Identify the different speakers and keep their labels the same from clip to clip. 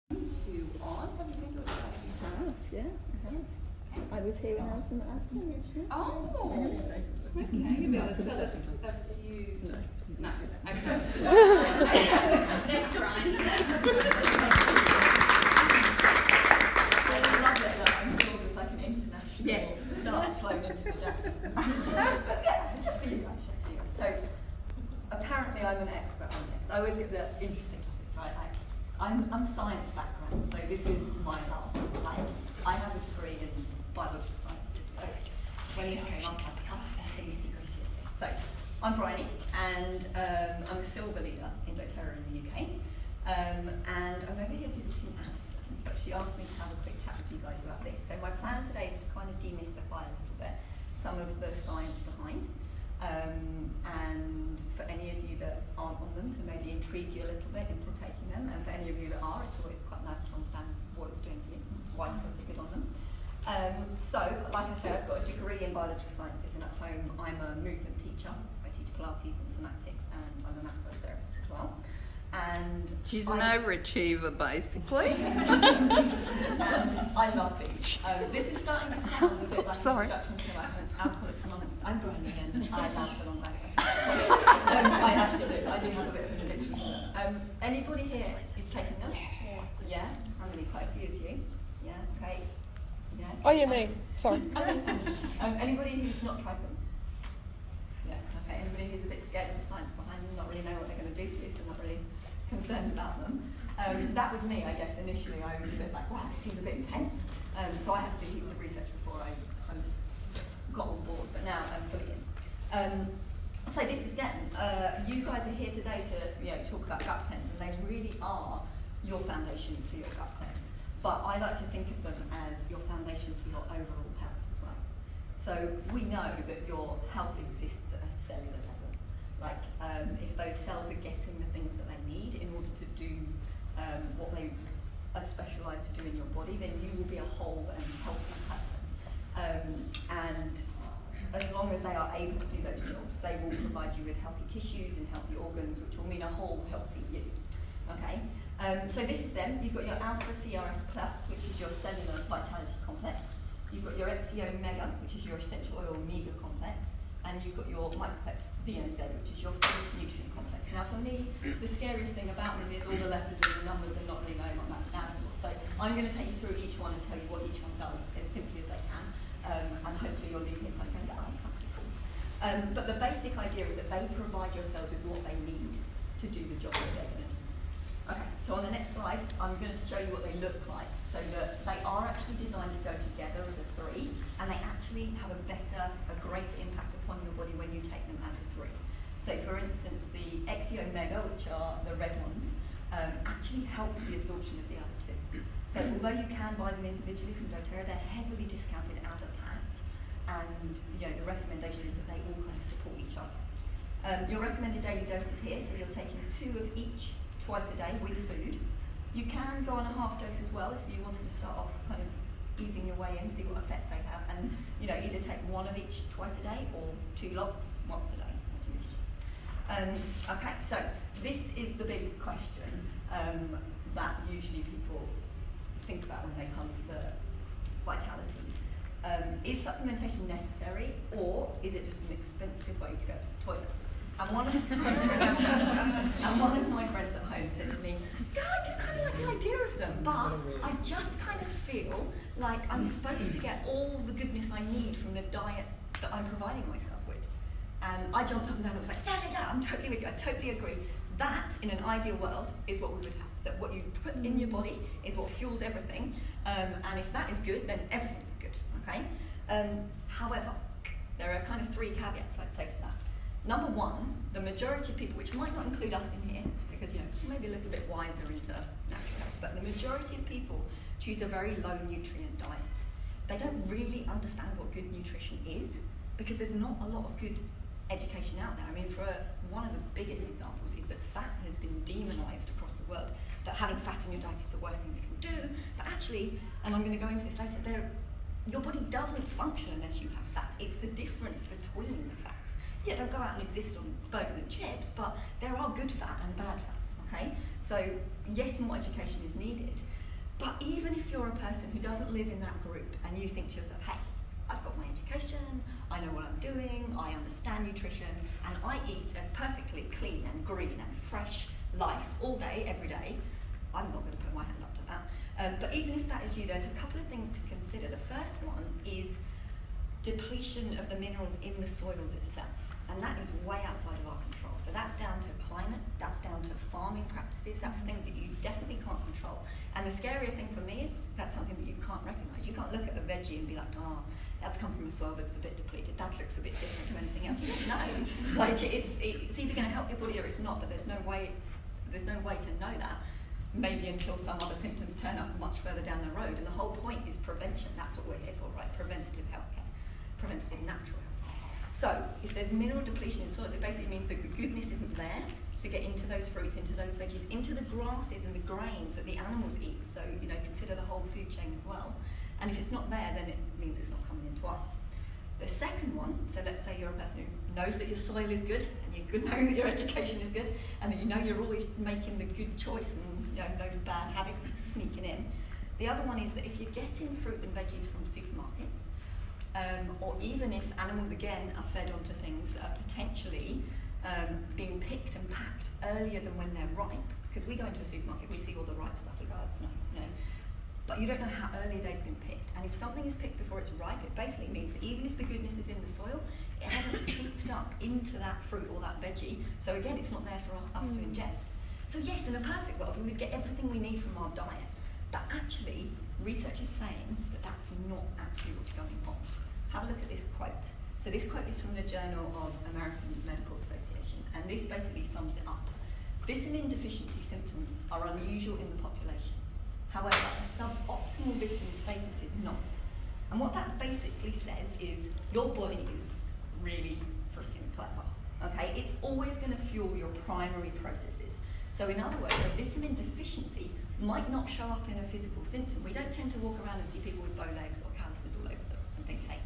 Speaker 1: To Oz, have you been to Australia?
Speaker 2: Yeah, I have. I was here when I was in Athens.
Speaker 1: Oh, okay. You'll be able to tell us a few. No. Okay. Thanks, Bryony.
Speaker 2: I love it that I'm told it's like an international start flown in for Jack. Just for you guys, just for you. So, apparently I'm an expert on this. I always get the interesting topics, right? Like, I'm science background, so this is my love. Like, I have a degree in biological sciences, so when this came up, I was like, oh, I need to go to this. So, I'm Bryony, and I'm a silver leader in dōTERRA in the UK, and I'm over here visiting Alison, but she asked me to have a quick chat with you guys about this. So my plan today is to kind of demystify a little bit some of the science behind, and for any of you that aren't on them, to maybe intrigue you a little bit into taking them, and for any of you that are, it's always quite nice to understand what it's doing for you, why you feel so good on them. So, like I said, I've got a degree in biological sciences, and at home I'm a movement teacher, so I teach Pilates and somatics, and I'm a massage therapist as well. And
Speaker 3: she's an overachiever, basically.
Speaker 2: I love these. This is starting to sound a bit like an introduction to like Alcoholics Anonymous. I'm Bryony and I love the long life. I actually do. I do have a bit of an addiction to them. Anybody here is taking them? Yeah? I'm really quite a few of you. Yeah, okay. Yeah.
Speaker 4: Oh, yeah, me. Sorry.
Speaker 2: Anybody who's not tried them? Yeah, okay. Anybody who's a bit scared of the science behind them, not really know what they're going to do for you, so not really concerned about them. That was me, I guess. Initially, I was a bit like, wow, this seems a bit intense. So I had to do heaps of research before I kind of got on board, but now I'm fully in. So this is them. You guys are here today to talk about gut cleanse, and they really are your foundation for your gut cleanse. But I like to think of them as your foundation for your overall health as well. So we know that your health exists at a cellular level. Like if those cells are getting the things that they need in order to do what they are specialised to do in your body, then you will be a whole and healthy person. And as long as they are able to do those jobs, they will provide you with healthy tissues and healthy organs, which will mean a whole healthy you. Okay? So this is them. You've got your alpha CRS plus, which is your cellular vitality complex. You've got your XEO mega, which is your essential oil omega complex. And you've got your microplex VMZ, which is your food nutrient complex. Now for me, the scariest thing about them is all the letters and the numbers and not really knowing what that stands for. So I'm going to take you through each one and tell you what each one does as simply as I can. And hopefully you'll leave here kind of going, oh, that's something cool. But the basic idea is that they provide your cells with what they need to do the job that they're going to do. Okay, so on the next slide, I'm going to show you what they look like, so that they are actually designed to go together as a three, and they actually have a greater impact upon your body when you take them as a three. So for instance, the XEO Mega, which are the red ones, actually help the absorption of the other two. So although you can buy them individually from dōTERRA, they're heavily discounted as a pack, and the recommendation is that they all kind of support each other. Your recommended daily dose is here, so you're taking 2 of each twice a day with food. You can go on a half dose as well if you wanted to start off kind of easing your way in, see what effect they have, and either take 1 of each twice a day or 2 lots once a day, as you wish. Okay, so this is the big question that usually people think about when they come to the vitalities. Is supplementation necessary, or is it just an expensive way to go to the toilet? And one of my friends at home said to me, "God, I kind of like the idea of them, but I just kind of feel like I'm supposed to get all the goodness I need from the diet that I'm providing myself with." And I jumped up and down and was like, yeah, I'm totally with you, I totally agree. That, in an ideal world, is what we would have. That what you put in your body is what fuels everything, and if that is good, then everything is good, okay? However, there are kind of 3 caveats I'd say to that. Number 1, the majority of people, which might not include us in here, because maybe a little bit wiser into natural health, but the majority of people choose a very low nutrient diet. They don't really understand what good nutrition is, because there's not a lot of good education out there. I mean, one of the biggest examples is that fat has been demonized across the world, that having fat in your diet is the worst thing you can do, but actually, and I'm going to go into this later, your body doesn't function unless you have fat. It's the difference between the fats. Yeah, don't go out and exist on burgers and chips, but there are good fat and bad fats, okay? So yes, more education is needed, even if you're a person who doesn't live in that group and you think to yourself, hey, I've got my education, I know what I'm doing, I understand nutrition, and I eat a perfectly clean and green and fresh life all day, every day, I'm not going to put my hand up to that. But even if that is you, there's a couple of things to consider. The first one is depletion of the minerals in the soils itself. And that is way outside of our control. So that's down to climate, that's down to farming practices, that's things that you definitely can't control. And the scarier thing for me is that's something that you can't recognise. You can't look at a veggie and be like, oh, that's come from a soil that's a bit depleted, that looks a bit different to anything else. You don't know. Like, it's either going to help your body or it's not, but there's no way to know that. Maybe until some other symptoms turn up much further down the road. And the whole point is prevention. That's what we're here for, right? Preventative healthcare, preventative natural healthcare. So, if there's mineral depletion in soils, it basically means that the goodness isn't there to get into those fruits, into those veggies, into the grasses and the grains that the animals eat. So, consider the whole food chain as well. And if it's not there, then it means it's not coming into us. The second one, so let's say you're a person who knows that your soil is good, and you know that your education is good, and that you know you're always making the good choice and no bad habits sneaking in. The other one is that if you're getting fruit and veggies from supermarkets, or even if animals again are fed onto things that are potentially being picked and packed earlier than when they're ripe, because we go into a supermarket, we see all the ripe stuff, we go, oh, it's nice, but you don't know how early they've been picked. And if something is picked before it's ripe, it basically means that even if the goodness is in the soil, it hasn't seeped up into that fruit or that veggie. So again, it's not there for us to ingest. So yes, in a perfect world, we would get everything we need from our diet. But actually, research is saying that that's not actually what's going on. Have a look at this quote. So this quote is from the Journal of American Medical Association, and this basically sums it up. Vitamin deficiency symptoms are unusual in the population. However, a suboptimal vitamin status is not. And what that basically says is your body is really freaking clever. Okay, it's always going to fuel your primary processes. So in other words, a vitamin deficiency might not show up in a physical symptom. We don't tend to walk around and see people with bow legs or calluses all over them and think, hey,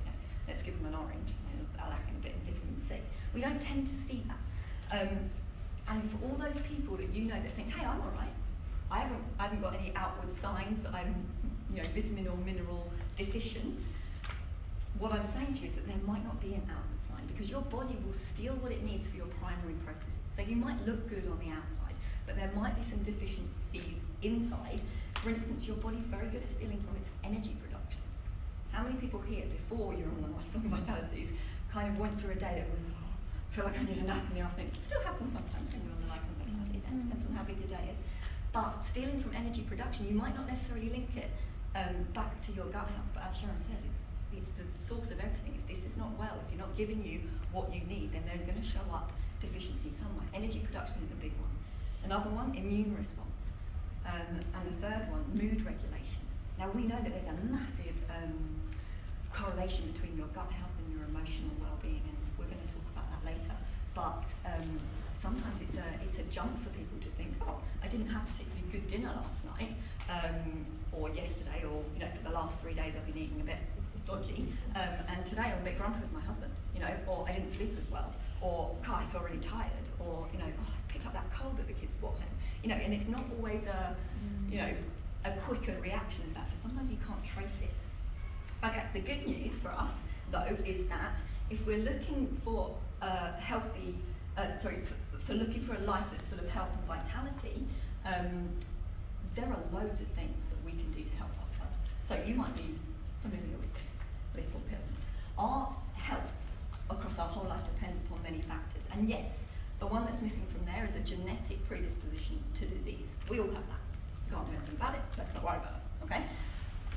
Speaker 2: let's give them an orange, they're lacking a bit of vitamin C. We don't tend to see that. And for all those people that you know that think, hey, I'm all right, I haven't got any outward signs that I'm vitamin or mineral deficient, what I'm saying to you is that there might not be an outward sign, because your body will steal what it needs for your primary processes. So you might look good on the outside, but there might be some deficiencies inside. For instance, your body's very good at stealing from its energy production. How many people here, before you're on the lifelong vitalities, kind of went through a day that was, I feel like I need a nap in the afternoon? It still happens sometimes when you're on the lifelong vitalities, it depends on how big your day is. But stealing from energy production, you might not necessarily link it back to your gut health, but as Sharon says, it's the source of everything. If this is not well, if you're not giving you what you need, then there's going to show up deficiency somewhere. Energy production is a big one. Another one, immune response. And the third one, mood regulation. Now we know that there's a massive correlation between your gut health and your emotional well-being, and we're going to talk about that later. But sometimes it's a jump for people to think, oh, I didn't have particularly good dinner last night, or yesterday, or for the last 3 days I've been eating a bit dodgy, and today I'm a bit grumpy with my husband, or I didn't sleep as well, or God, I feel really tired, or oh, I picked up that cold that the kids brought home, and it's not always a quicker reaction as that. So sometimes you can't trace it. Okay, the good news for us though is that if we're looking for for looking for a life that's full of health and vitality, there are loads of things that we can do to help ourselves. So you might be familiar with this little pyramid. Our health across our whole life depends upon many factors. And yes, the one that's missing from there is a genetic predisposition to disease. We all have that. Can't do anything about it, let's not worry about it, okay?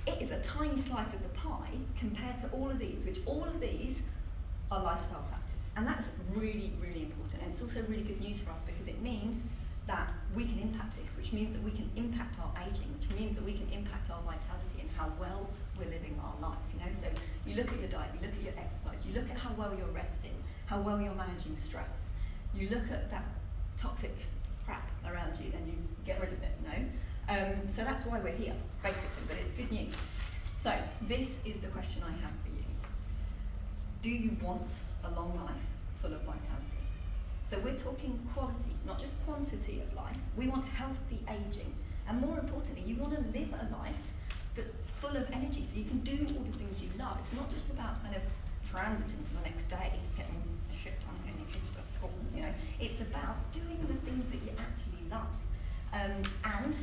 Speaker 2: It is a tiny slice of the pie compared to all of these, which all of these are lifestyle factors. And that's really, really important. And it's also really good news for us because it means that we can impact this, which means that we can impact our aging, which means that we can impact our vitality and how well we're living our life. So you look at your diet, you look at your exercise, you look at how well you're resting, how well you're managing stress. You look at that toxic crap around you and you get rid of it, So that's why we're here, basically, but it's good news. So this is the question I have for you. Do you want a long life full of vitality? So we're talking quality, not just quantity of life. We want healthy aging. And more importantly, you want to live a life full of energy, so you can do all the things you love. It's not just about kind of transiting to the next day, getting shit done, getting your kids to school, you know. It's about doing the things that you actually love. And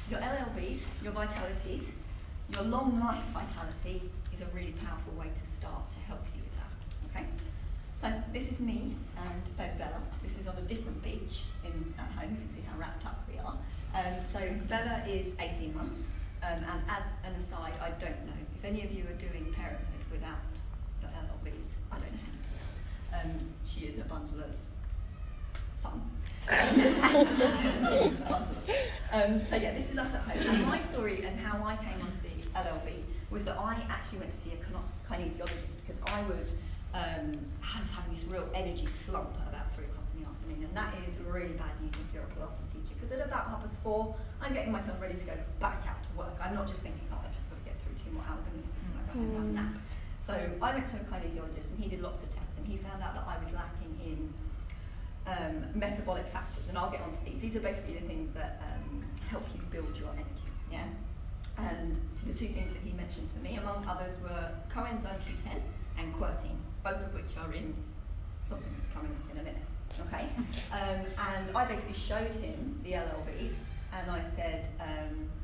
Speaker 2: your LLVs, your vitalities, your long life vitality is a really powerful way to start to help you with that, okay? So this is me and baby Bella. This is on a different beach at home. You can see how wrapped up we are. So Bella is 18 months, and as an aside, I don't know if any of you are doing parenthood without the LLVs. I don't know how to do it. She is a bundle of fun. So yeah, this is us at home. And my story and how I came onto the LLV was that I actually went to see a kinesiologist because I was having this real energy slump at about 3 o'clock in the afternoon, and that is really bad news if you're a Pilates teacher, because at about 4:30, I'm getting myself ready to go back out to work. I'm not just thinking, oh, I've just got to get through 2 more hours and then I go and have a nap. So I went to a kinesiologist and he did lots of tests, and he found out that I was lacking in metabolic factors, and I'll get onto these. These are basically the things that help you build your energy, yeah? And the 2 things that he mentioned to me, among others, were coenzyme Q10 and quercetin, both of which are in something that's coming up in a minute, okay? And I basically showed him the LLVs, and I said,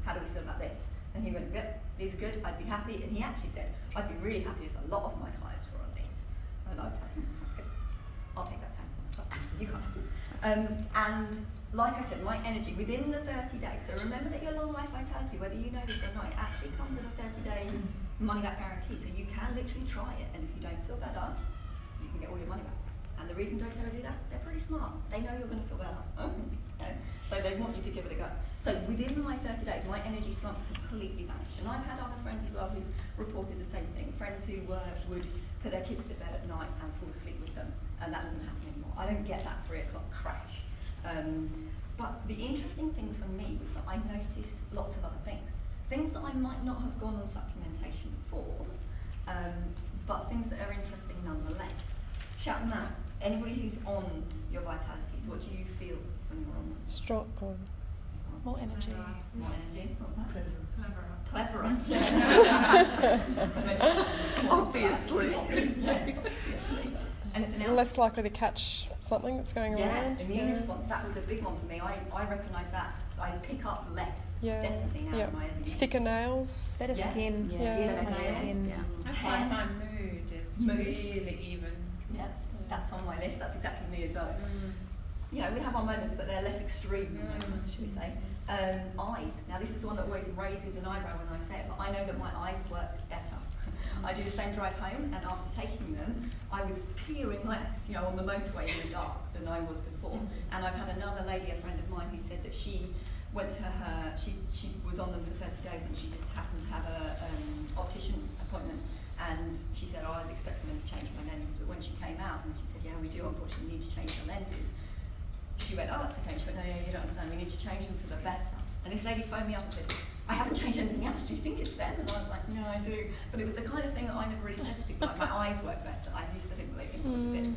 Speaker 2: how do we feel about this? And he went, yep, these are good, I'd be happy. And he actually said, I'd be really happy if a lot of my clients were on these. And I was like, that's good, I'll take that home. You can't have it. And like I said, my energy within the 30 days, so remember that your long life vitality, whether you know this or not, it actually comes with a 30-day money back guarantee, so you can literally try it, and if you don't feel better, you can get all your money back. And the reason dōTERRA do that, they're pretty smart. They know you're going to feel better. So they want you to give it a go. So within my 30 days, my energy slump completely vanished. And I've had other friends as well who reported the same thing. Friends who would put their kids to bed at night and fall asleep with them, and that doesn't happen anymore. I don't get that 3 o'clock crash. But the interesting thing for me was that I noticed lots of other things. Things that I might not have gone on supplementation for, but things that are interesting nonetheless. Shout them out. Anybody who's on your vitalities, what do you feel when you're on them?
Speaker 4: Stronger. More energy.
Speaker 2: More energy? What was that?
Speaker 1: Cleverer.
Speaker 2: Obviously. Anything else?
Speaker 4: Less likely to catch something that's going around.
Speaker 2: Immune response, that was a big one for me. I recognise that. I pick up less, definitely now in my everyday.
Speaker 4: Thicker nails.
Speaker 5: Better skin.
Speaker 2: Better
Speaker 5: skin.
Speaker 1: I find my mood is really even.
Speaker 2: Yeah, that's on my list. That's exactly me as well. You know, we have our moments, but they're less extreme, should we say. Eyes. Now, this is the one that always raises an eyebrow when I say it, but I know that my eyes work better. I do the same drive home, and after taking them, I was peering less, you know, on the motorway in the dark than I was before. And I've had another lady, a friend of mine, who said that she went to she was on them for 30 days, and she just happened to have a optician appointment, and she said, oh, I was expecting them to change my lenses, but when she came out, and she said, yeah, we do unfortunately need to change the lenses. She went, oh, that's okay. She went, no, you don't understand, we need to change them for the better. And this lady phoned me up and said, I haven't changed anything else, do you think it's them? And I was like, no, I do. But it was the kind of thing that I never really said to people, like, my eyes work better. I used to think that they think it was a bit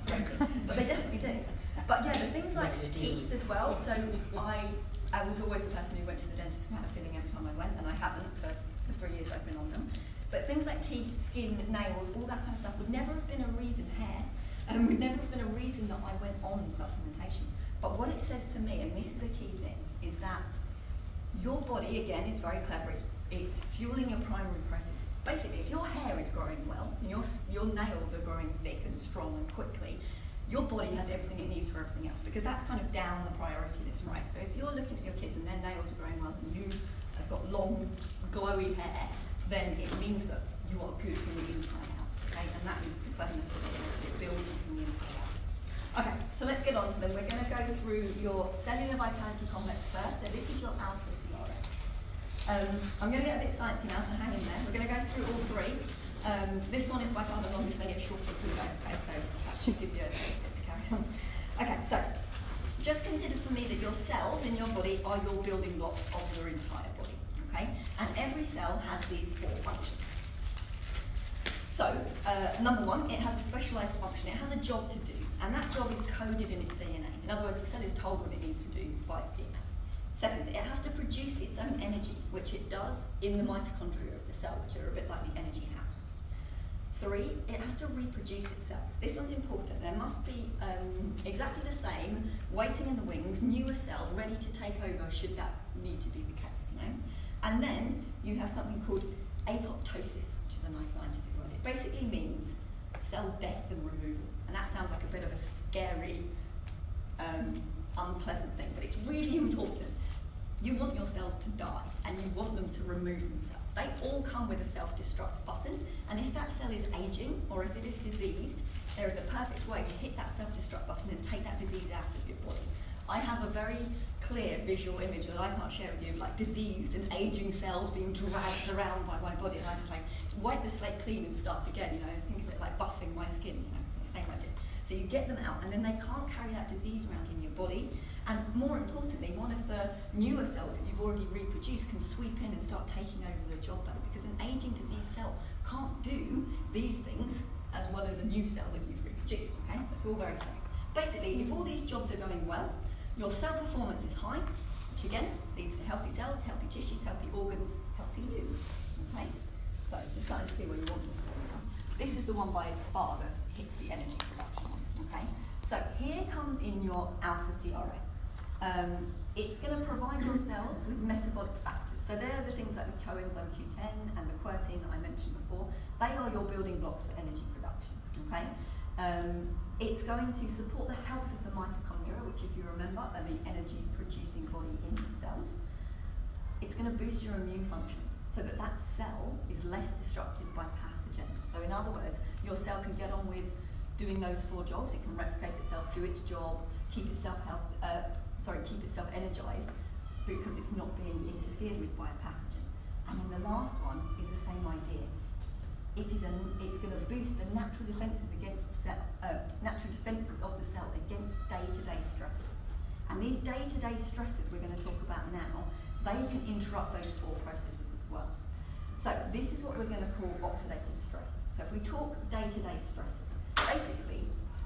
Speaker 2: crazy. But they definitely do. But yeah, the things like teeth as well. So I was always the person who went to the dentist and had a filling every time I went, and I haven't for the 3 years I've been on them. But things like teeth, skin, nails, all that kind of stuff would never have been a reason, hair, would never have been a reason that I went on supplementation. But what it says to me, and this is a key thing, is that your body, again, is very clever. It's fueling your primary processes. Basically, if your hair is growing well, and your nails are growing thick and strong and quickly, your body has everything it needs for everything else, because that's kind of down the priority list, right? So if you're looking at your kids and their nails are growing well and you have got long, glowy hair, then it means that you are good from the inside out, okay? And that is the cleverness of it. It builds you from the inside out. Okay, so let's get on to them. We're going to go through your cellular vitality complex first. So this is your alpha CRX. I'm going to get a bit sciencey now, so hang in there. We're going to go through all 3. This one is by far the longest. They get shorter as we go. Okay, so that should give you a bit to carry on. Okay, so just consider for me that your cells in your body are your building blocks of your entire body. Okay, and every cell has these 4 functions. So, number 1, it has a specialised function. It has a job to do, and that job is coded in its DNA. In other words, the cell is told what it needs to do by its DNA. Second, it has to produce its own energy, which it does in the mitochondria of the cell, which are a bit like the energy house. 3, it has to reproduce itself. This one's important. There must be exactly the same, waiting in the wings, newer cell ready to take over should that need to be the case, you know? And then you have something called apoptosis, which is a nice scientific word. It basically means cell death and removal. And that sounds like a bit of a scary, unpleasant thing, but it's really important. You want your cells to die, and you want them to remove themselves. They all come with a self-destruct button, and if that cell is aging, or if it is diseased, there is a perfect way to hit that self-destruct button and take that disease out of your body. I have a very clear visual image that I can't share with you, like diseased and aging cells being dragged around by my body, and I just like wipe the slate clean and start again, you know, think of it like buffing my skin, you know, the same idea. So you get them out, and then they can't carry that disease around in your body. And more importantly, one of the newer cells that you've already reproduced can sweep in and start taking over the job back, because an aging disease cell can't do these things as well as a new cell that you've reproduced, okay? So it's all very strange. Basically, if all these jobs are going well, your cell performance is high, which again leads to healthy cells, healthy tissues, healthy organs, healthy you, okay? So you're starting to see where you want this one from. This is the one by far that hits the energy production one, okay? So here comes in your alpha CRS. It's going to provide your cells with metabolic factors. So they're the things like the coenzyme Q10 and the quercetin that I mentioned before. They are your building blocks for energy production, okay? It's going to support the health of the mitochondria, which if you remember are the energy producing body in the cell. It's going to boost your immune function so that that cell is less disrupted by pathogens. So in other words, your cell can get on with doing those 4 jobs. It can replicate itself, do its job, keep itself energized, because it's not being interfered with by a pathogen. And then the last one is the same idea. It's going to boost the natural defenses against the cell, natural defenses of the cell against day-to-day stresses. And these day-to-day stresses we're going to talk about now, they can interrupt those 4 processes as well. So this is what we're going to call oxidative stress. So if we talk day-to-day stresses, basically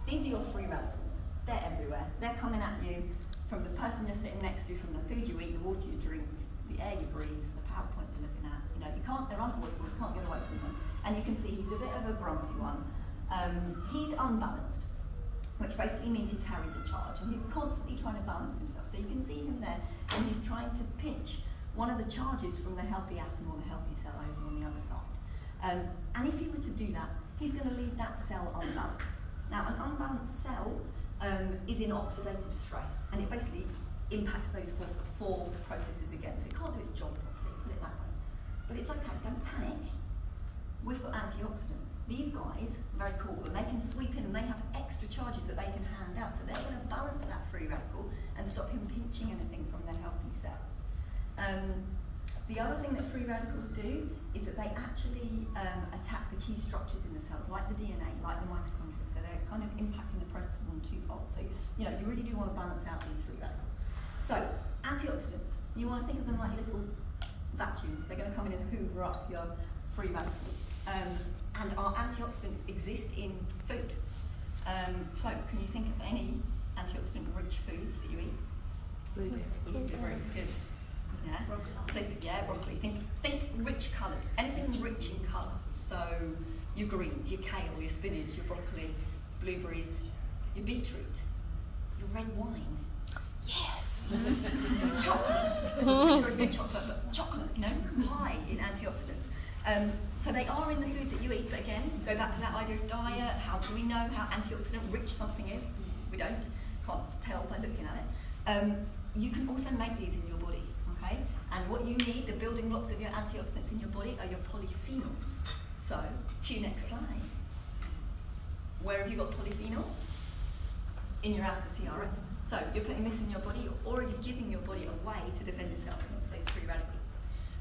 Speaker 2: these are your free radicals. They're everywhere. They're coming at you from the person you're sitting next to, from the food you eat, the water you drink, the air you breathe, the PowerPoint you're looking at. You know, they're unavoidable, you can't get away from them. And you can see he's a bit of a grumpy one. He's unbalanced, which basically means he carries a charge, and he's constantly trying to balance himself. So you can see him there, and he's trying to pinch one of the charges from the healthy atom or the healthy cell over on the other side. And if he was to do that, he's going to leave that cell unbalanced. Now, an unbalanced cell is in oxidative stress, and it basically impacts those 4 processes again. So it can't do its job properly, put it that way. But it's okay, don't panic. We've got antioxidants. These guys are very cool, and they can sweep in, and they have extra charges that they can hand out. So they're going to balance that free radical and stop him pinching anything from the healthy cells. The other thing that free radicals do is that they actually attack the key structures in the cells, like the DNA, like the mitochondria. So they're kind of impacting the processes on 2-fold. So, you know, you really do want to balance out these free radicals. So, antioxidants, you want to think of them like little vacuums. They're going to come in and hoover up your free radicals. And our antioxidants exist in food. So, can you think of any antioxidant-rich foods that you eat?
Speaker 3: Blueberries.
Speaker 2: Good. Yeah. Broccoli. So, yeah, broccoli. Think rich colours. Anything rich in colour. So your greens, your kale, your spinach, your broccoli, blueberries, your beetroot, your red wine. Yes. Chocolate. Sure, it's good chocolate, but chocolate, you know, high in antioxidants. So they are in the food that you eat. But again, go back to that idea of diet. How do we know how antioxidant-rich something is? We don't. Can't tell by looking at it. You can also make these in your body. Okay? And what you need, the building blocks of your antioxidants in your body, are your polyphenols. So, cue next slide. Where have you got polyphenols? In your alpha CRS. So, you're putting this in your body, you're already giving your body a way to defend itself against those free radicals.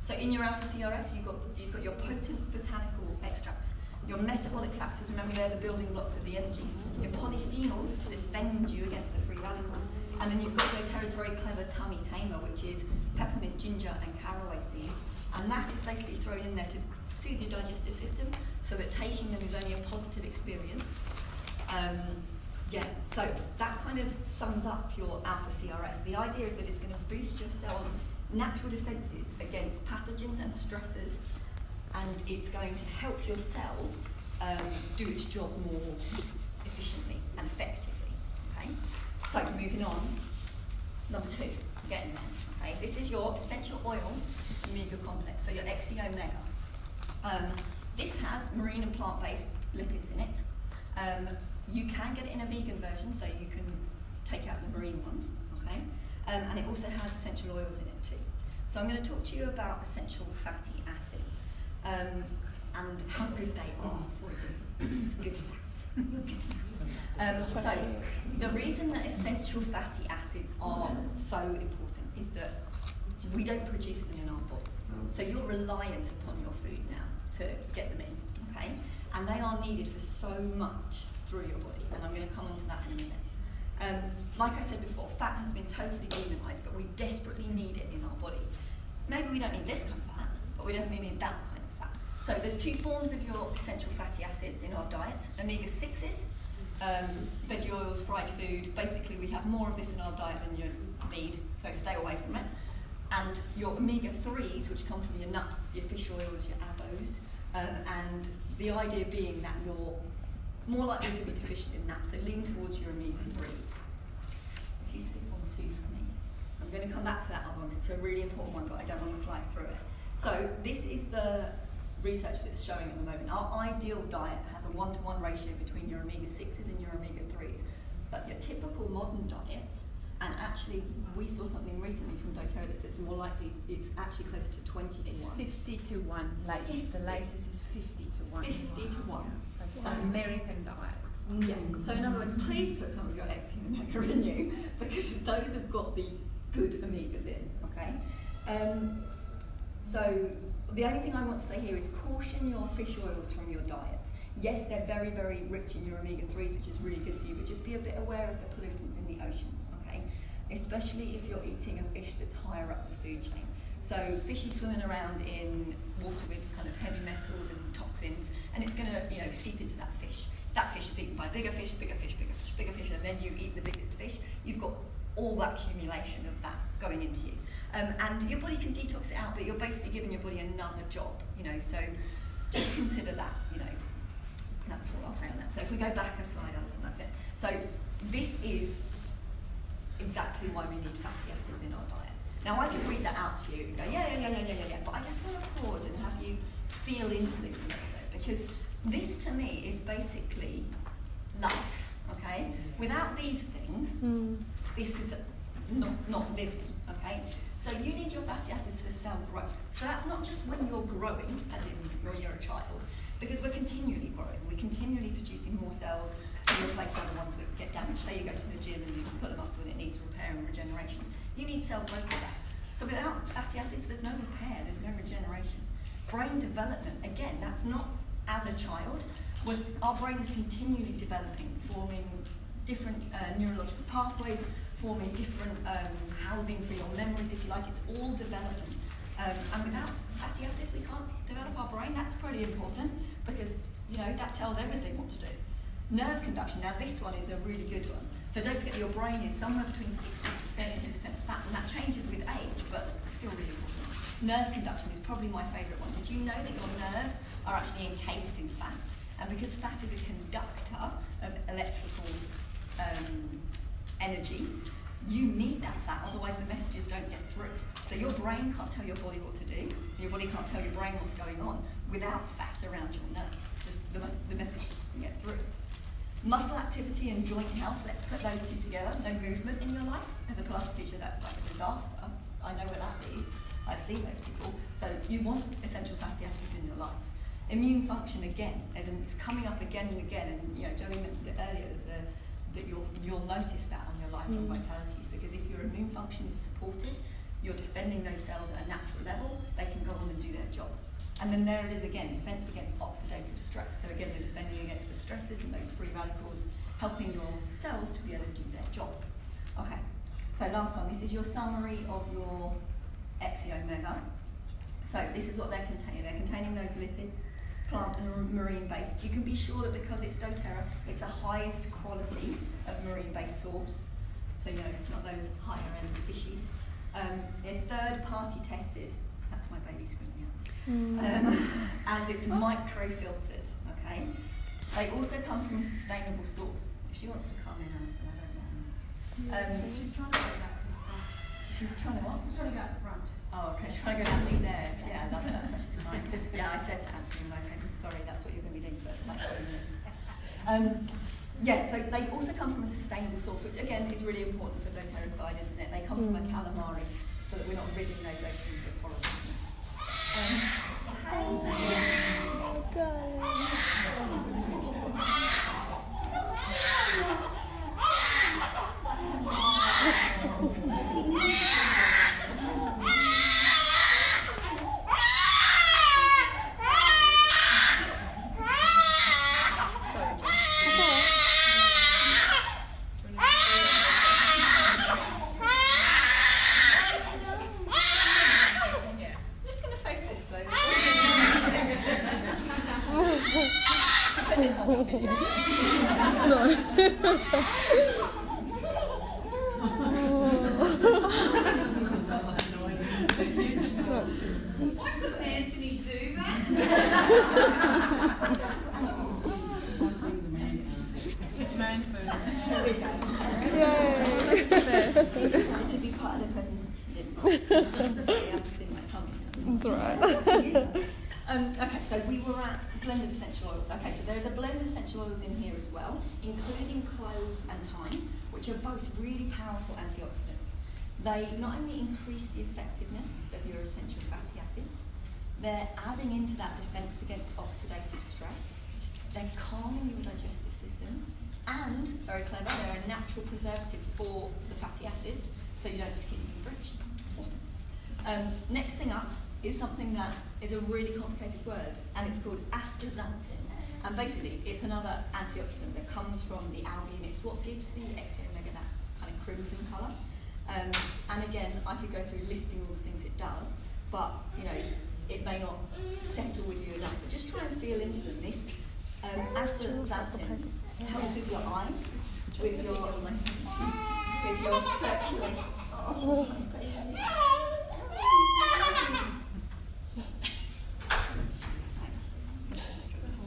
Speaker 2: So, in your alpha CRS, you've got your potent botanical extracts, your metabolic factors, remember they're the building blocks of the energy, your polyphenols to defend you against the free radicals. And then you've got dōTERRA's very clever tummy tamer, which is peppermint, ginger, and caraway seed. And that is basically thrown in there to soothe your digestive system, so that taking them is only a positive experience. Yeah, so that kind of sums up your alpha CRS. The idea is that it's going to boost your cell's natural defences against pathogens and stressors, and it's going to help your cell do its job more efficiently and effectively. Okay, so moving on, number 2, getting there. Okay, this is your essential oil omega complex, so your XE omega. This has marine and plant-based lipids in it. You can get it in a vegan version, so you can take out the marine ones, okay? And it also has essential oils in it too. So I'm going to talk to you about essential fatty acids and how good they are for you. It's good fact. So the reason that essential fatty acids are so important is that we don't produce them in our body. So you're reliant upon your food now to get them in, okay? And they are needed for so much through your body, and I'm going to come on to that in a minute. Like I said before, fat has been totally demonised, but we desperately need it in our body. Maybe we don't need this kind of fat, but we definitely need that kind of fat. So there's 2 forms of your essential fatty acids in our diet. Omega-6s, veggie oils, fried food. Basically, we have more of this in our diet than you need, so stay away from it. And your omega-3s, which come from your nuts, your fish oils, your avos, and the idea being that you're more likely to be deficient in that, so lean towards your omega-3s. If you skip on 2 for me. I'm going to come back to that other one because it's a really important one, but I don't want to fly through it. So this is the research that's showing at the moment. Our ideal diet has a 1-to-1 ratio between your omega-6s and your omega-3s. But your typical modern diet, and actually we saw something recently from dōTERRA that says more likely it's actually closer to 20 to 1.
Speaker 3: It's 50 to 1. The latest is 50 to 1.
Speaker 2: 50 to 1.
Speaker 3: That's the American diet.
Speaker 2: Yeah. So in other words, please put some of your XE omega in you, because those have got the good omegas in, okay? So the only thing I want to say here is caution your fish oils from your diet. Yes, they're very, very rich in your omega-3s, which is really good for you, but just be a bit aware of the pollutants in the oceans, okay? Especially if you're eating a fish that's higher up the food chain. So fishy swimming around in water with kind of heavy metals and toxins, and it's going to, seep into that fish. That fish is eaten by bigger fish, bigger fish, bigger fish, bigger fish, and then you eat the biggest fish. You've got all that accumulation of that going into you. And your body can detox it out, but you're basically giving your body another job, so just consider that, That's all I'll say on that. So if we go back a slide, Alison, that's it. So this is exactly why we need fatty acids in our diet. Now I could read that out to you and go, yeah, but I just want to pause and have you feel into this a little bit, because this to me is basically life, okay? Without these things, this is not living, okay? So you need your fatty acids for cell growth. So that's not just when you're growing, as in when you're a child, because we're continually growing. We're continually producing more cells to replace other ones that get damaged. Say you go to the gym and you pull a muscle and it needs repair and regeneration. You need cell growth for that. So without fatty acids, there's no repair, there's no regeneration. Brain development, again, that's not as a child. Our brain is continually developing, forming different neurological pathways, forming different housing for your memories, if you like. It's all development. And without fatty acids, we can't develop our brain. That's pretty important because, that tells everything what to do. Nerve conduction, now this one is a really good one. So don't forget your brain is somewhere between 60 to 70% fat, and that changes with age, but still really important. Nerve conduction is probably my favourite one. Did you know that your nerves are actually encased in fat? And because fat is a conductor of electrical energy, you need that fat, otherwise the messages don't get through. So your brain can't tell your body what to do, your body can't tell your brain what's going on without fat around your nerves. Just the message just doesn't get through. Muscle activity and joint health, let's put those two together. No movement in your life. As a Pilates teacher, that's like a disaster. I know where that leads. I've seen those people. So you want essential fatty acids in your life. Immune function, again, it's coming up again and again, and Joey mentioned it earlier, that you'll notice that on your lifelong vitalities, because if your immune function is supported, you're defending those cells at a natural level, they can go on and do their job. And then there it is again, defense against oxidative stress. So again, you're defending against the stresses and those free radicals, helping your cells to be able to do their job. Okay, so last one, this is your summary of your XE omega. So this is what they're containing. They're containing those lipids. plant and marine based. You can be sure that because it's dōTERRA, it's a highest quality of marine based source. So, not those higher end fishies. They're third party tested. That's my baby screaming out. And it's micro-filtered, okay? They also come from a sustainable source. If she wants to come in, Alison, I don't know.
Speaker 1: She's trying to go back to the front.
Speaker 2: She's trying to what?
Speaker 1: She's trying to go out the front.
Speaker 2: Oh, okay, she's trying to go down the stairs. Yeah, I love it, that's what she's trying. Yeah, I said to Anthony, okay, I'm sorry, that's what you're going to be doing for like 40 minutes. So they also come from a sustainable source, which again is really important for dōTERRA side, isn't it? They come from a calamari, so that we're not ridding those oceans of horrible.
Speaker 1: Why could Anthony do that? Man food.
Speaker 2: There we go.
Speaker 4: Yay, it's the best.
Speaker 2: I just wanted to be part of the presentation, didn't I? Sorry, I have to sit in my tummy.
Speaker 4: It's alright.
Speaker 2: Okay, so we were at blend of essential oils. Okay, so there's a blend of essential oils in here as well, including clove and thyme, which are both really powerful antioxidants. They not only increase the effectiveness of your essential fatty acids, they're adding into that defense against oxidative stress, they're calming your digestive system, and, very clever, they're a natural preservative for the fatty acids, so you don't have to keep them in the fridge. Awesome. Next thing up is something that is a really complicated word, and it's called Astaxanthin. And basically, it's another antioxidant that comes from the algae, and it's what gives the XA omega that kind of crimson colour. And again, I could go through listing all the things it does, but it may not settle with you enough. But just try and feel into them. This Astaxanthin helps with your eyes, with your circulation. Oh,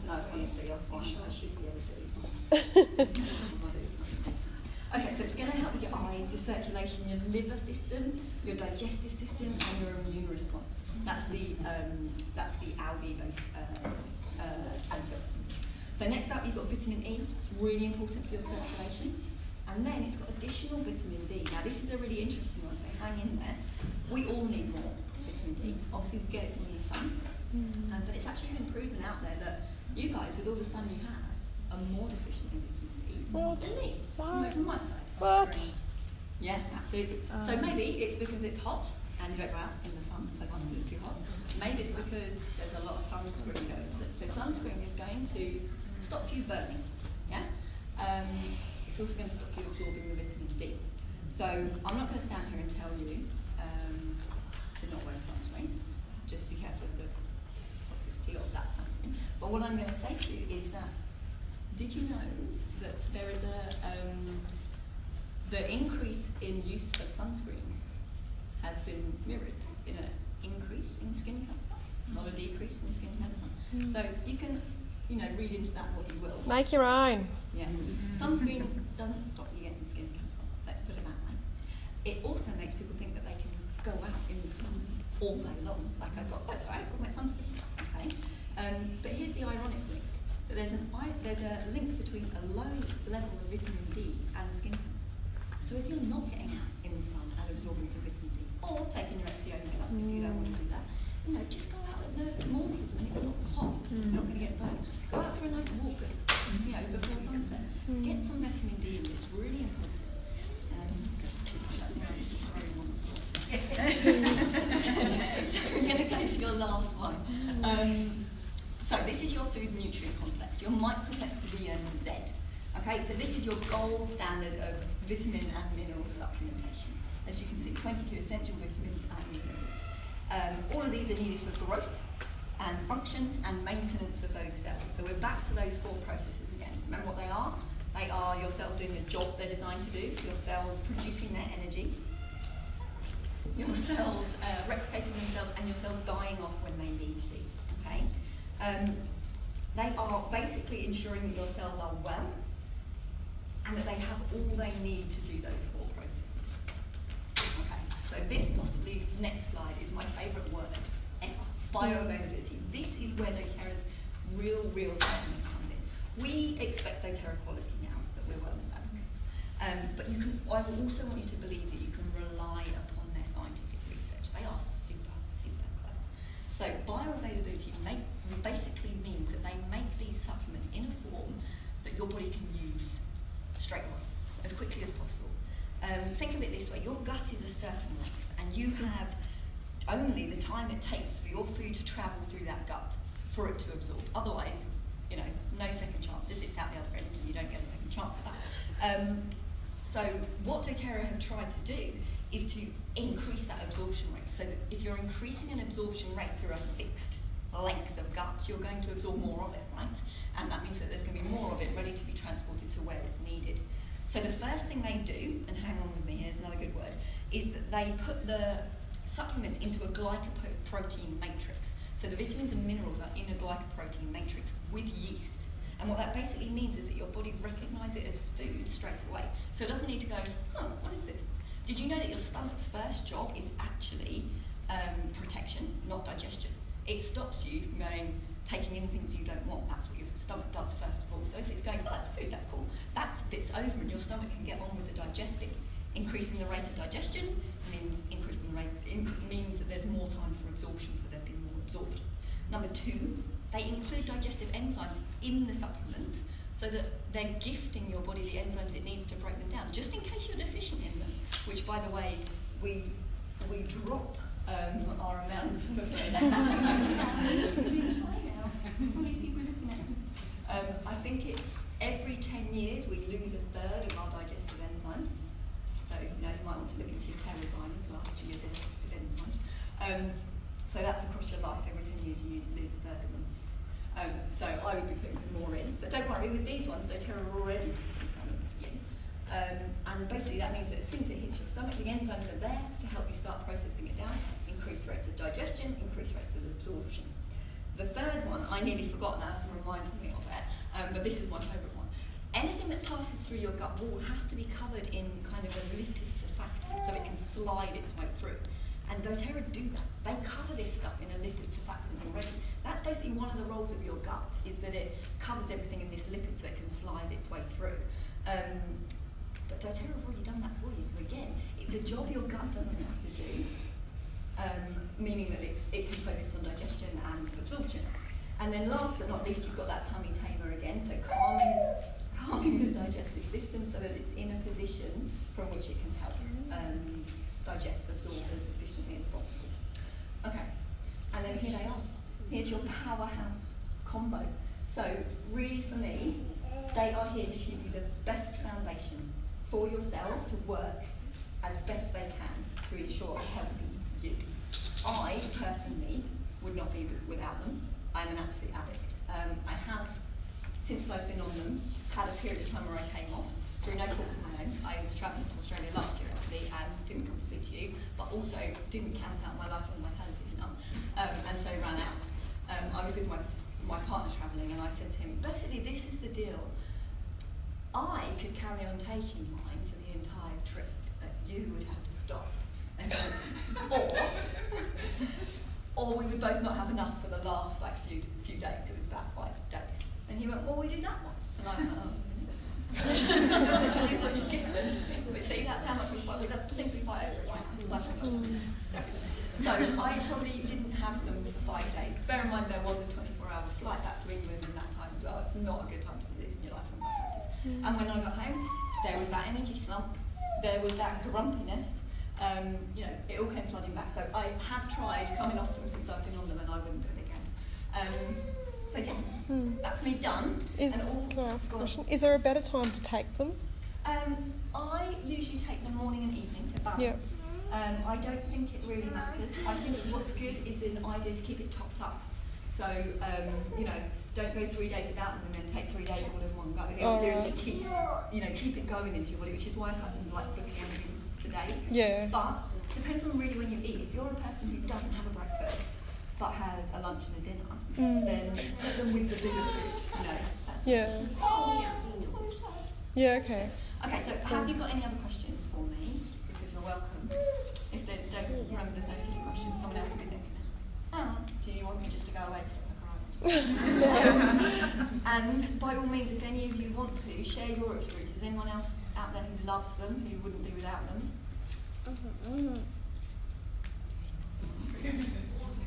Speaker 2: no, honestly, you're fine. I should be able to. Okay, so it's going to help with your eyes, your circulation, your liver system, your digestive system, and your immune response. That's the algae-based antioxidant. So next up, you've got vitamin E. It's really important for your circulation. And then it's got additional vitamin D. Now, this is a really interesting one, so hang in there. We all need more vitamin D. Obviously, we get it from the sun. But it's actually been proven out there that you guys, with all the sun you have, are more deficient in vitamin D than me. From my side.
Speaker 4: What?
Speaker 2: Yeah, absolutely. So maybe it's because it's hot and you don't go out in the sun so much because it's too hot. Maybe it's because there's a lot of sunscreen going. So sunscreen is going to stop you burning. Yeah. It's also going to stop you absorbing the vitamin D. So I'm not going to stand here and tell you to not wear sunscreen. Just be careful of the toxicity of that sunscreen. But what I'm going to say to you is that, did you know that there is the increase in use of sunscreen has been mirrored in an increase in skin cancer, not a decrease in skin cancer. So you can, read into that what you will.
Speaker 4: Make your own.
Speaker 2: Yeah. Sunscreen doesn't stop you getting skin cancer. Let's put it that way. It also makes people think that they can go out in the sun all day long. Like I've got my sunscreen. Okay. But here's the ironic link. That there's a link between a low level of vitamin D and skin cancer. So if you're not getting out in the sun and absorbing some vitamin D, or taking your XA omega if you don't want to do that, just go out in the morning when it's not hot. You're not going to get burned. Go out for a nice walk, before sunset. Get some vitamin D in. It's really important. So we're going to go to your last one. So this is your food nutrient complex, your microflex V and Z. Okay, so this is your gold standard of vitamin and mineral supplementation. As you can see, 22 essential vitamins and minerals. All of these are needed for growth and function and maintenance of those cells. So we're back to those 4 processes again. Remember what they are? They are your cells doing the job they're designed to do, your cells producing their energy, your cells replicating themselves, and your cells dying off when they need to, okay? They are basically ensuring that your cells are well and that they have all they need to do those 4 processes. Okay, so this possibly, next slide, is my favourite word ever, bioavailability. This is where dōTERRA's real effectiveness comes in. We expect dōTERRA quality now that we're wellness advocates, but I will also want you to believe that you can rely upon their scientific research. They are super clever. So bioavailability basically means that they make these supplements in a form that your body can use straight away, as quickly as possible. Think of it this way, your gut is a certain length, and you have only the time it takes for your food to travel through that gut for it to absorb. Otherwise, no second chances, it's out the other end and you don't get a second chance at that. So what dōTERRA have tried to do is to increase that absorption rate, so that if you're increasing an absorption rate through a fixed length of gut, you're going to absorb more of it, right? And that means that there's going to be more of it ready to be transported to where it's needed. So the first thing they do, and hang on with me, here's another good word, is that they put the supplements into a glycoprotein matrix. So the vitamins and minerals are in a glycoprotein matrix with yeast. And what that basically means is that your body recognises it as food straight away. So it doesn't need to go, what is this? Did you know that your stomach's first job is actually protection, not digestion? It stops you taking in things you don't want. That's what your stomach does first of all. So if it's going, that's food, that's cool, that bit's over and your stomach can get on with the digesting. Increasing the rate of digestion means means that there's more time for absorption, so they've been more absorbed. Number 2, they include digestive enzymes in the supplements so that they're gifting your body the enzymes it needs to break them down, just in case you're deficient in them, which, by the way, we drop our amount of I think it's every 10 years we lose 1/3 of our digestive enzymes. So you might want to look into your TerraZyme as well, which are your digestive enzymes. So that's across your life. Every 10 years you lose 1/3 of them. So I would be putting some more in. But don't worry, with these ones, dōTERRA are already putting some in. And basically that means that as soon as it hits your stomach, the enzymes are there to help you start processing it down, increase rates of digestion, increase rates of absorption. The third one, I nearly forgot now, so reminded me of it, but this is my favourite one. Anything that passes through your gut wall has to be covered in kind of a lipid surfactant so it can slide its way through. And dōTERRA do that. They cover this stuff in a lipid surfactant already. That's basically one of the roles of your gut, is that it covers everything in this lipid so it can slide its way through. But dōTERRA have already done that for you. So again, it's a job your gut doesn't have to do, meaning that it can focus on digestion and absorption. And then last but not least, you've got that tummy tamer again, so calming the digestive system so that it's in a position from which it can help digest, absorb as efficiently as possible. Okay, and then here they are. Here's your powerhouse combo. So really for me, they are here to give you the best foundation for your cells to work as best they can to ensure a healthy you. I personally would not be without them. I'm an absolute addict. I have, since I've been on them, had a period of time where I came off through no fault of my own. I was travelling to Australia last year actually and didn't come speak to you, but also didn't count out my lifelong vitalities enough, and so ran out. I was with my partner travelling and I said to him, basically this is the deal. I could carry on taking mine to the entire trip, but you would have to stop. And or we would both not have enough for the last few days. It was about 5 days. And he went, well, we do that one. And I went, oh. I thought you'd give them to me. But see, that's how much we fight. That's the things we fight over, right? So I probably didn't have them for 5 days. Bear in mind there was a 24-hour flight back to England in that time as well. It's not a good time to be losing your life on vitalities. And when I got home, there was that energy slump. There was that grumpiness. It all came flooding back. So I have tried coming off them since I've been on them, and I wouldn't do it again. So yeah, that's me done.
Speaker 4: Can I ask a question? Is there a better time to take them?
Speaker 2: I usually take them morning and evening to balance.
Speaker 4: Yep.
Speaker 2: I don't think it really matters. I think what's good is an idea to keep it topped up. So, don't go 3 days without them and then take 3 days all in one go. The idea is to keep it going into your body, which is why I kind of like looking at the day.
Speaker 4: Yeah.
Speaker 2: But depends on really when you eat. If you're a person who doesn't have a breakfast but has a lunch and a dinner, then put them with the bigger food. That's
Speaker 4: Yeah. Yeah. Okay.
Speaker 2: Okay, so have you got any other questions for me? Because you're welcome. If they don't remember, there's no silly questions. Someone else will be thinking, do you want me just to go away to stop crying? And by all means, if any of you want to, share your experiences. Anyone else out there who loves them, who wouldn't be without them?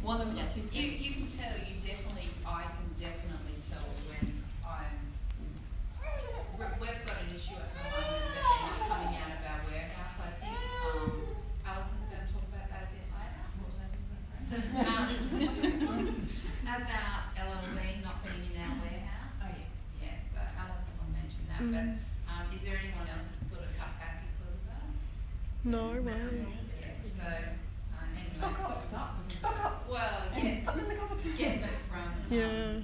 Speaker 2: One of them, yeah, two seconds.
Speaker 3: You can tell, I can definitely tell when we've got an issue at the moment that they're not coming out of our warehouse. I think Alison's going to talk about that a bit later. What was I doing? Sorry. About LLV not being in our warehouse. Oh yeah. So Alison will mention that. But is there anyone else that sort of cut back because of that?
Speaker 4: No way.
Speaker 3: Yeah. So anyway,
Speaker 2: Stock up.
Speaker 3: Well, yeah.
Speaker 2: Put them in the cupboard.
Speaker 3: Get them from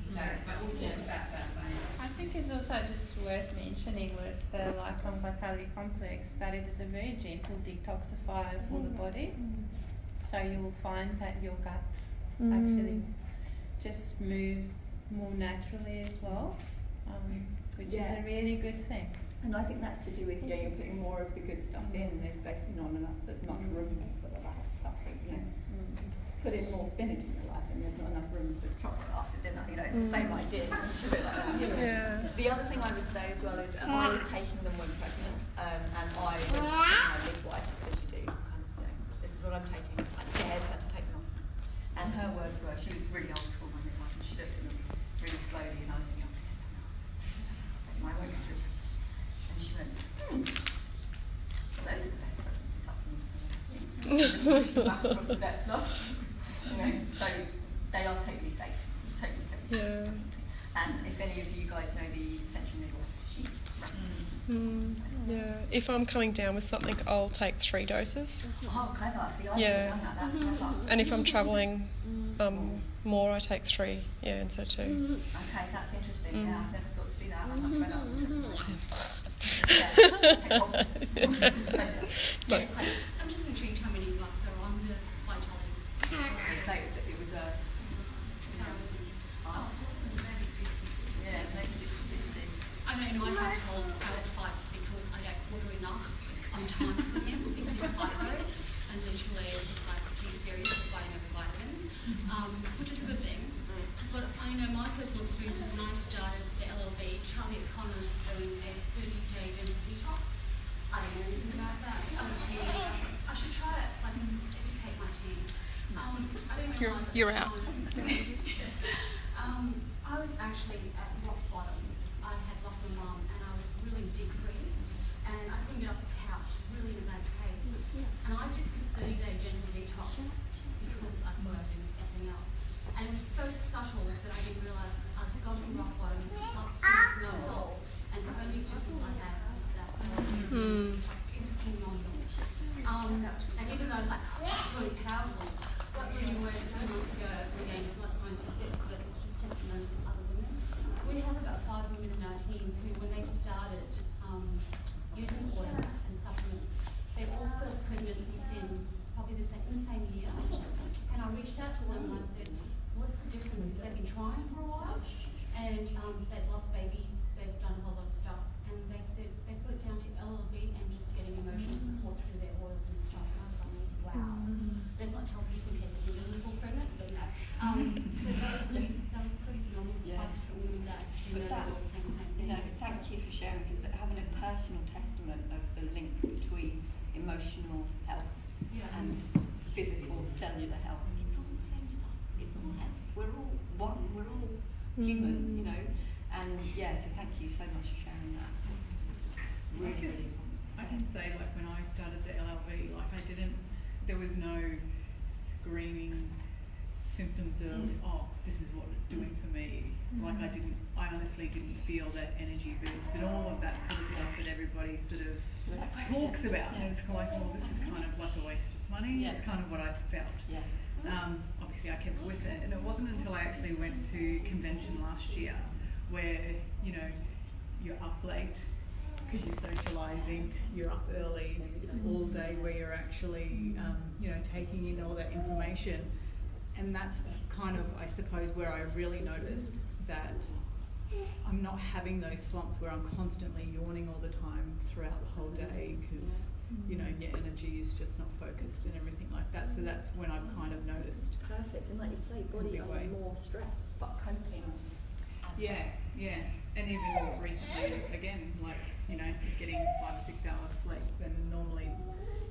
Speaker 3: States, but we'll talk about that later.
Speaker 5: I think it's also just worth mentioning with the Lycon Vitality Complex that it is a very gentle detoxifier for the body. So you will find that your gut actually just moves more naturally as well, which is a really good thing.
Speaker 2: And I think that's to do with you're putting more of the good stuff in. There's basically not enough. There's not room for the bad stuff. So put in more spinach in your life, and there's not enough room for chocolate after dinner. It's the same idea. The other thing I would say as well is I was taking them when pregnant, and I went to my midwife, as you do. This is what I'm taking. I dared her to take them off. And her words were, she was really old school, my midwife, and she looked at them really slowly, and I was thinking, this is my won't go through. And she went, those are the best pregnancy supplements I've ever seen. Back across the desk, so they are totally safe. Totally safe. And if any of you guys know the essential mineral sheet recommends.
Speaker 4: Yeah. If I'm coming down with something, I'll take 3 doses.
Speaker 2: Oh, clever. See, I've never done that. That's clever.
Speaker 4: And if I'm travelling more, I take 3. Yeah, instead of 2.
Speaker 2: Okay, that's interesting. Yeah, I've never thought to do that. I'm not
Speaker 6: I'm just intrigued how many of us are on the Vitality.
Speaker 2: So it was a...
Speaker 6: maybe 50.
Speaker 2: Yeah, maybe 50.
Speaker 6: I know in my household, Alec fights because I don't order enough on time for him. It's his fight mode. And literally, it's like, are you serious? We're fighting over vitamins. Which is a good thing. But I know my personal experience is when I started the LLV, Charlie O'Connor was doing a 30-day dental detox. I don't know anything about that. I was a teenager. I should try it so I can educate my team. I didn't realise at
Speaker 4: You're
Speaker 6: the
Speaker 4: out.
Speaker 6: time. I was actually at rock bottom. I had lost my mum and I was really deep-breathing. And I couldn't get off the couch, really in a bad case. And I did this 30-day gentle detox because I thought I was doing something else. And it was so subtle that I didn't realise I'd gone from rock bottom up to no hole. And the only difference I had was that it was phenomenal. And even though I was like, it's really powerful, what really was a few months ago, again, it's not scientific, but it's just testimony from other women. We have about 5 women in our team who, when they started using oils and supplements, they all felt pregnant within probably the same year. And I reached out to them and I said, what's the difference? Because they've been trying for a while and they've lost babies, they've done a whole lot of stuff. And they said they put it down to LLV and just getting emotional support through their oils and stuff. And I was like, wow. Let's not tell people in case they didn't fall pregnant, but no. So that was pretty phenomenal.
Speaker 2: Yeah.
Speaker 6: Women that do that all saying the same thing.
Speaker 2: Thank you for sharing, because having a personal testament of the link between emotional health and physical, cellular health, it's all the same stuff. It's all health. We're all one. We're all human, And so thank you so much for sharing that. It's really
Speaker 7: I can say, like, when I started the LLV, there was no screaming symptoms of, this is what it's doing for me. I honestly didn't feel that energy boost and all of that sort of stuff that everybody sort of talks about. And it's like, well, this is kind of like a waste of money. It's kind of what I felt. Obviously I kept with it, and it wasn't until I actually went to convention last year where, you know, you're up late because you're socialising, you're up early, it's all day where you're actually, you know, taking in all that information. And that's kind of, I suppose, where I really noticed that I'm not having those slumps where I'm constantly yawning all the time throughout the whole day because, you know, your energy is just not focused and everything like that. So that's when I've kind of noticed.
Speaker 2: Perfect. And like you say, body under more stress, but coping.
Speaker 7: Yeah, yeah. And even recently, again, like, you know, getting 5 or 6 hours sleep, and normally,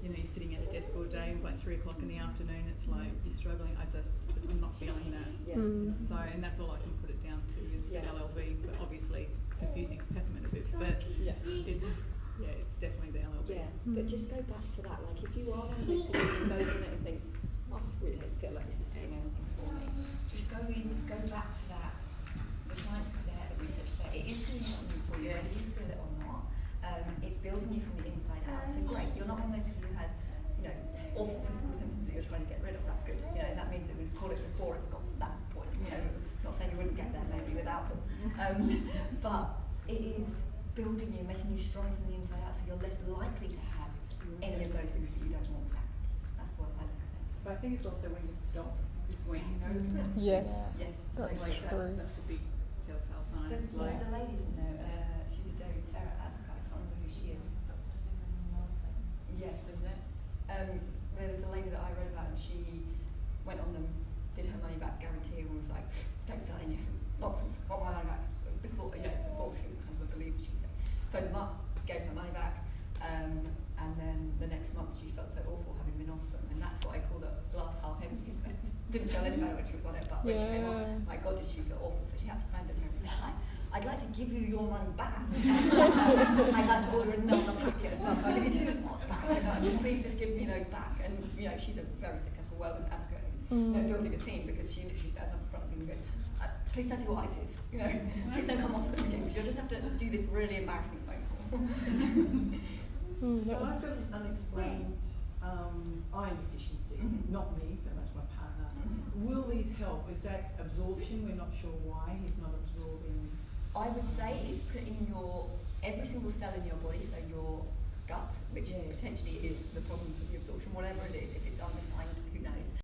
Speaker 7: you know, you're sitting at a desk all day, and by 3 o'clock in the afternoon, it's like you're struggling. I'm not feeling that.
Speaker 2: Yeah.
Speaker 7: So, and that's all I can put it down to is the LLV, but obviously diffusing peppermint a bit. But it's definitely the LLV.
Speaker 2: Yeah, but just go back to that. Like, if you are one of those people who goes in it and thinks, oh, I really don't feel like this is doing anything for me, just go back to that. The science is there, the research is there. It is doing something for you, whether you feel it or not. It's building you from the inside out. So great, you're not one of those people who has, you know, awful physical symptoms that you're trying to get rid of. That's good. You know, that means that we've caught it before it's got to that point. You know, not saying you wouldn't get there maybe without them, but it is building you, making you strong from the inside out, so you're less likely to have any of those things that you don't want to have. That's what I look at it.
Speaker 7: But I think it's also when you stop, is when you notice it.
Speaker 4: Yes,
Speaker 2: Yes.
Speaker 4: that's
Speaker 7: So, like,
Speaker 4: true.
Speaker 7: That's a big telltale sign.
Speaker 2: There's
Speaker 7: Like,
Speaker 2: a lady, isn't there? She's a dōTERRA advocate. I can't remember who she is. Yes, isn't it? There was a lady that I read about, and she went on them, did her money back guarantee, and was like, "Don't feel any nonsense. Want my money back." Before she was kind of a believer, she was saying. Phoned them up, gave her money back, and then the next month she felt so awful having been off them, and that's what I call the glass half empty effect. Didn't feel any better when she was on it, but when she came off, my God, did she feel awful? So she had to phone her and say, "Hi, I'd like to give you your money back. I'd like to order another packet as well, so I'll give you 2 lots back. Please just give me those back." And you know, she's a very successful wellness advocate who's you know, building a team, because she literally stands up in front of me and goes, "Please don't do what I did. You know, please don't come off them again, because you'll just have to do this really embarrassing phone call."
Speaker 8: So I've got an unexplained iron deficiency, not me, so much my partner. Will these help? Is that absorption? We're not sure why he's not absorbing.
Speaker 2: I would say it's putting every single cell in your body, so your gut, which potentially is the problem for the absorption, whatever it is, if it's undefined